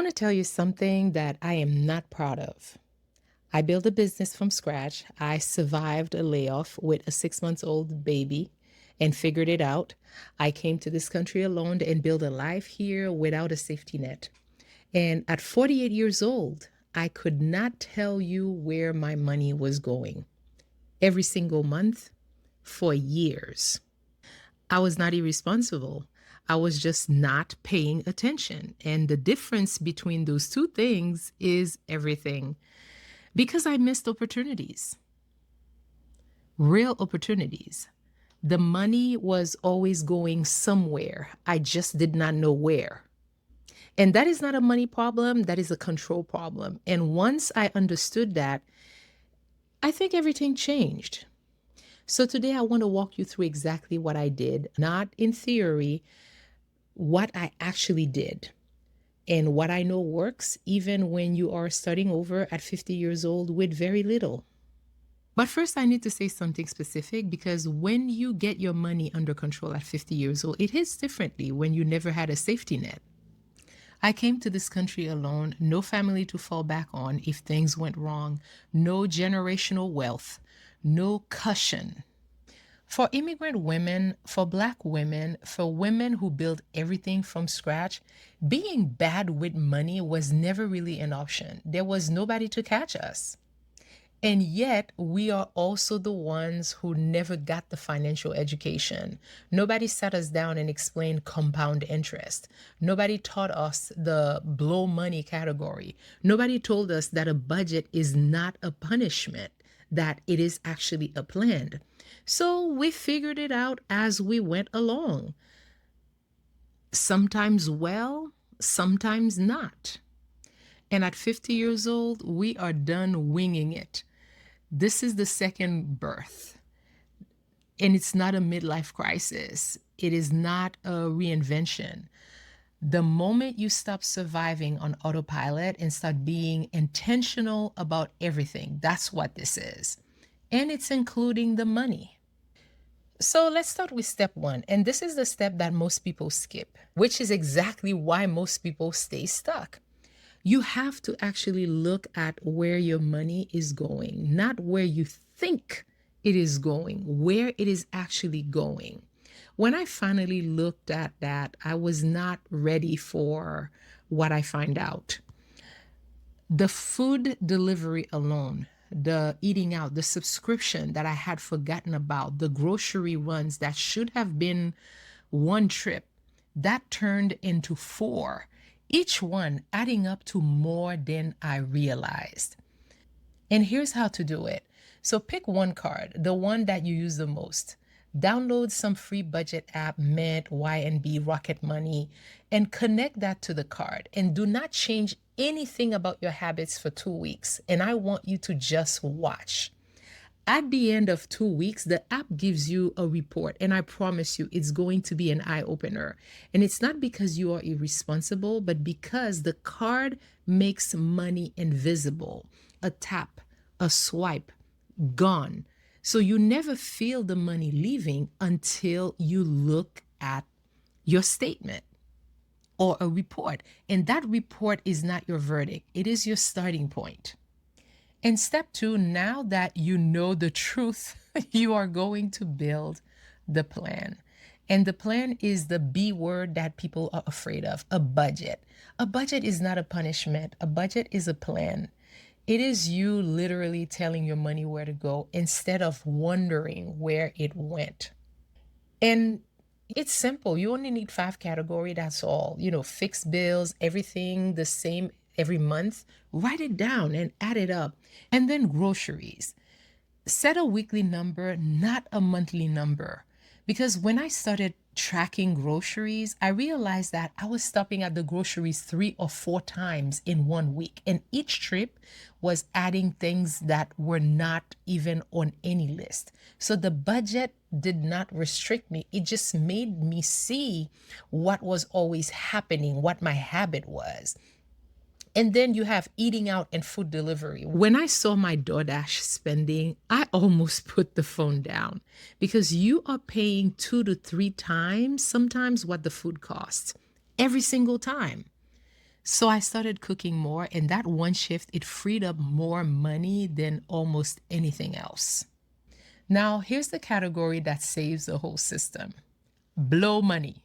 to tell you something that I am not proud of. I built a business from scratch. I survived a layoff with a 6 months old baby and figured it out. I came to this country alone and built a life here without a safety net. And at 48 years old, I could not tell you where my money was going every single month for years. I was not irresponsible. I was just not paying attention. And the difference between those two things is everything because I missed opportunities, real opportunities. The money was always going somewhere. I just did not know where. And that is not a money problem, that is a control problem. And once I understood that, I think everything changed. So today I want to walk you through exactly what I did, not in theory, what I actually did and what I know works even when you are starting over at 50 years old with very little. But first, I need to say something specific because when you get your money under control at 50 years old, it hits differently when you never had a safety net. I came to this country alone, no family to fall back on if things went wrong, no generational wealth, no cushion. For immigrant women, for Black women, for women who build everything from scratch, being bad with money was never really an option. There was nobody to catch us. And yet, we are also the ones who never got the financial education. Nobody sat us down and explained compound interest. Nobody taught us the blow money category. Nobody told us that a budget is not a punishment, that it is actually a plan. So we figured it out as we went along. Sometimes well, sometimes not. And at 50 years old, we are done winging it. This is the second birth, and it's not a midlife crisis. It is not a reinvention. The moment you stop surviving on autopilot and start being intentional about everything, that's what this is. And it's including the money. So let's start with step one. And this is the step that most people skip, which is exactly why most people stay stuck. You have to actually look at where your money is going, not where you think it is going, where it is actually going. When I finally looked at that, I was not ready for what I find out. The food delivery alone, the eating out, the subscription that I had forgotten about, the grocery runs that should have been one trip, that turned into four, each one adding up to more than I realized. And here's how to do it. So pick one card, the one that you use the most. Download some free budget app, Mint, YNB, Rocket Money, and connect that to the card. And do not change anything about your habits for 2 weeks. And I want you to just watch. At the end of 2 weeks, the app gives you a report, and I promise you it's going to be an eye opener. And it's not because you are irresponsible, but because the card makes money invisible. A tap, a swipe, gone. So you never feel the money leaving until you look at your statement or a report. And that report is not your verdict, it is your starting point. And step two, now that you know the truth, you are going to build the plan. And the plan is the B word that people are afraid of, a budget. A budget is not a punishment, a budget is a plan. It is you literally telling your money where to go instead of wondering where it went. And it's simple. You only need 5 categories. That's all. Fixed bills, everything the same every month. Write it down and add it up. And then groceries. Set a weekly number, not a monthly number. Because when I started tracking groceries, I realized that I was stopping at the groceries 3 or 4 times in 1 week. And each trip was adding things that were not even on any list. So the budget did not restrict me. It just made me see what was always happening, what my habit was. And then you have eating out and food delivery. When I saw my DoorDash spending, I almost put the phone down because you are paying 2 to 3 times sometimes what the food costs every single time. So I started cooking more, and that one shift, it freed up more money than almost anything else. Now, here's the category that saves the whole system: blow money.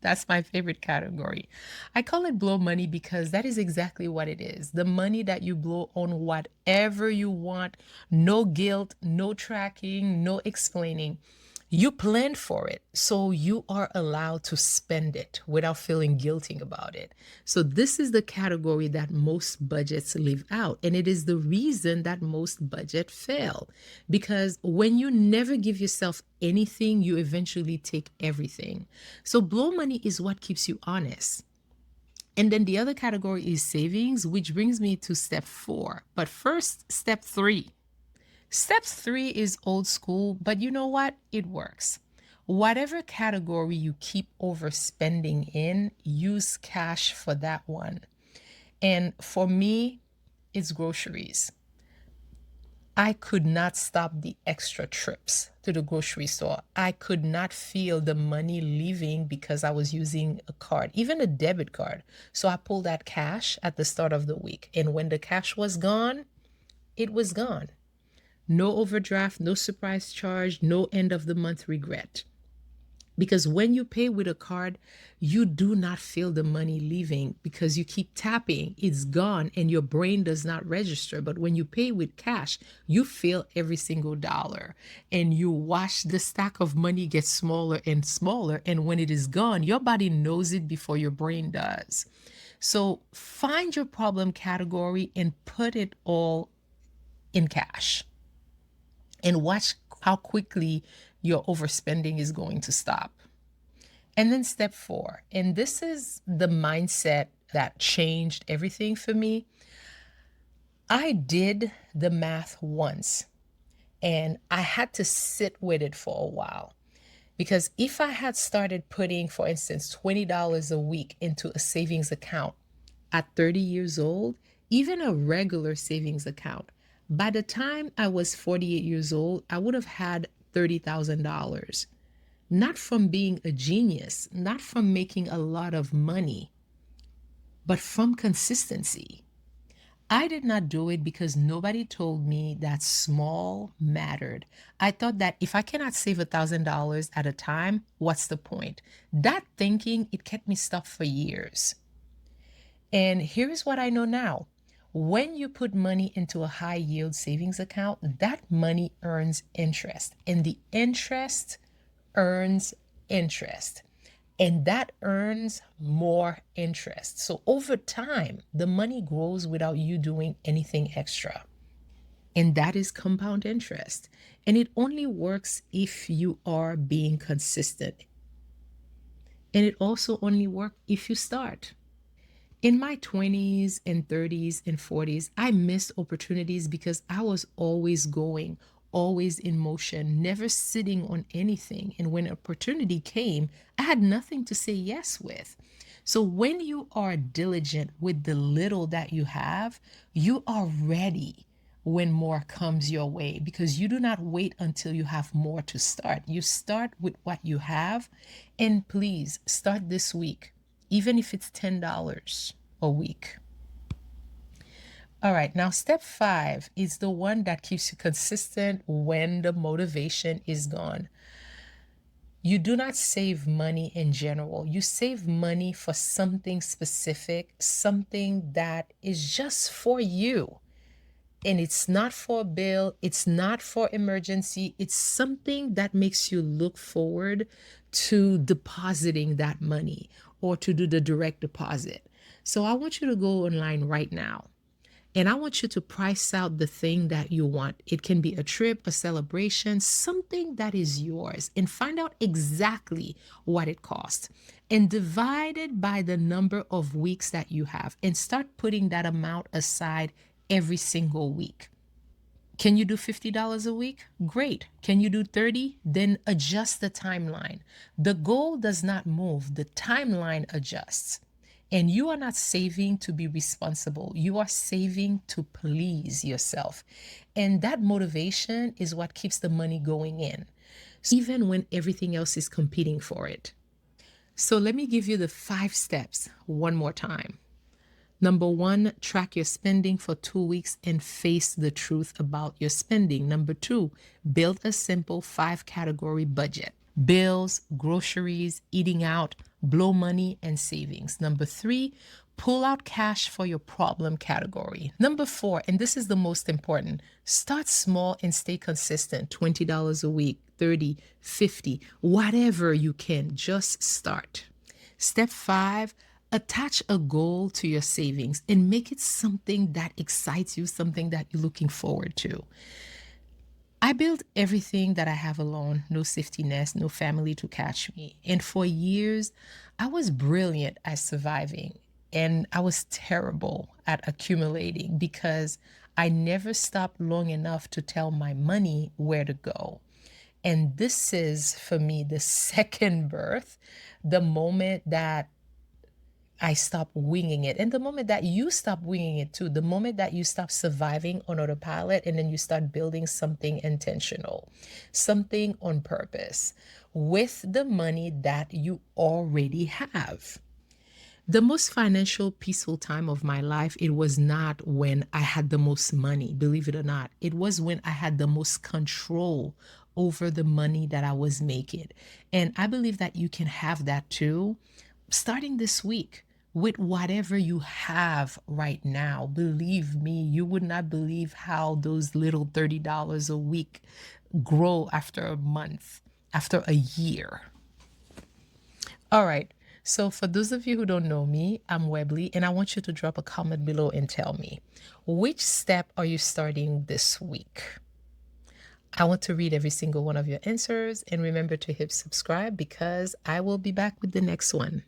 That's my favorite category. I call it blow money because that is exactly what it is. The money that you blow on whatever you want, no guilt, no tracking, no explaining. You planned for it, so you are allowed to spend it without feeling guilty about it. So, this is the category that most budgets leave out. And it is the reason that most budget fail. Because when you never give yourself anything, you eventually take everything. So, blow money is what keeps you honest. And then the other category is savings, which brings me to step four. But first, step three. Step three is old school, but you know what? It works. Whatever category you keep overspending in, use cash for that one. And for me, it's groceries. I could not stop the extra trips to the grocery store. I could not feel the money leaving because I was using a card, even a debit card. So I pulled that cash at the start of the week. And when the cash was gone, it was gone. No overdraft, no surprise charge, no end of the month regret. Because when you pay with a card, you do not feel the money leaving because you keep tapping, it's gone, and your brain does not register. But when you pay with cash, you feel every single dollar, and you watch the stack of money get smaller and smaller. And when it is gone, your body knows it before your brain does. So find your problem category and put it all in cash and watch how quickly your overspending is going to stop. And then step four, and this is the mindset that changed everything for me. I did the math once and I had to sit with it for a while. Because if I had started putting, for instance, $20 a week into a savings account at 30 years old, even a regular savings account, by the time I was 48 years old, I would have had $30,000. Not from being a genius, not from making a lot of money, but from consistency. I did not do it because nobody told me that small mattered. I thought that if I cannot save $1,000 at a time, what's the point? That thinking, it kept me stuck for years. And here's what I know now. When you put money into a high yield savings account, that money earns interest, and the interest earns interest, and that earns more interest. So over time, the money grows without you doing anything extra. And that is compound interest. And it only works if you are being consistent. And it also only works if you start. In my 20s and 30s and 40s, I missed opportunities because I was always going, always in motion, never sitting on anything. And when opportunity came, I had nothing to say yes with. So when you are diligent with the little that you have, you are ready when more comes your way because you do not wait until you have more to start. You start with what you have. And please start this week, even if it's $10 a week. All right, now step five is the one that keeps you consistent when the motivation is gone. You do not save money in general. You save money for something specific, something that is just for you. And it's not for a bill, it's not for emergency, it's something that makes you look forward to depositing that money or to do the direct deposit. So I want you to go online right now and I want you to price out the thing that you want. It can be a trip, a celebration, something that is yours, and find out exactly what it costs and divide it by the number of weeks that you have and start putting that amount aside every single week. Can you do $50 a week? Great. Can you do 30? Then adjust the timeline. The goal does not move, the timeline adjusts. And you are not saving to be responsible. You are saving to please yourself. And that motivation is what keeps the money going in, even when everything else is competing for it. So let me give you the 5 steps one more time. Number one, track your spending for 2 weeks and face the truth about your spending. Number two, build a simple 5 category budget: bills, groceries, eating out, blow money, and savings. Number three, pull out cash for your problem category. Number four, and this is the most important, start small and stay consistent. $20 a week, 30, 50, whatever you can, just start. Step five, attach a goal to your savings and make it something that excites you, something that you're looking forward to. I built everything that I have alone, no safety nest, no family to catch me. And for years, I was brilliant at surviving and I was terrible at accumulating because I never stopped long enough to tell my money where to go. And this is for me the second birth, the moment that I stop winging it. And the moment that you stop winging it too, the moment that you stop surviving on autopilot and then you start building something intentional, something on purpose with the money that you already have. The most financial peaceful time of my life, it was not when I had the most money, believe it or not. It was when I had the most control over the money that I was making. And I believe that you can have that too, starting this week with whatever you have right now. Believe me, you would not believe how those little $30 a week grow after a month, after a year. All right. So, for those of you who don't know me, I'm Webley, and I want you to drop a comment below and tell me, which step are you starting this week? I want to read every single one of your answers, and remember to hit subscribe because I will be back with the next one.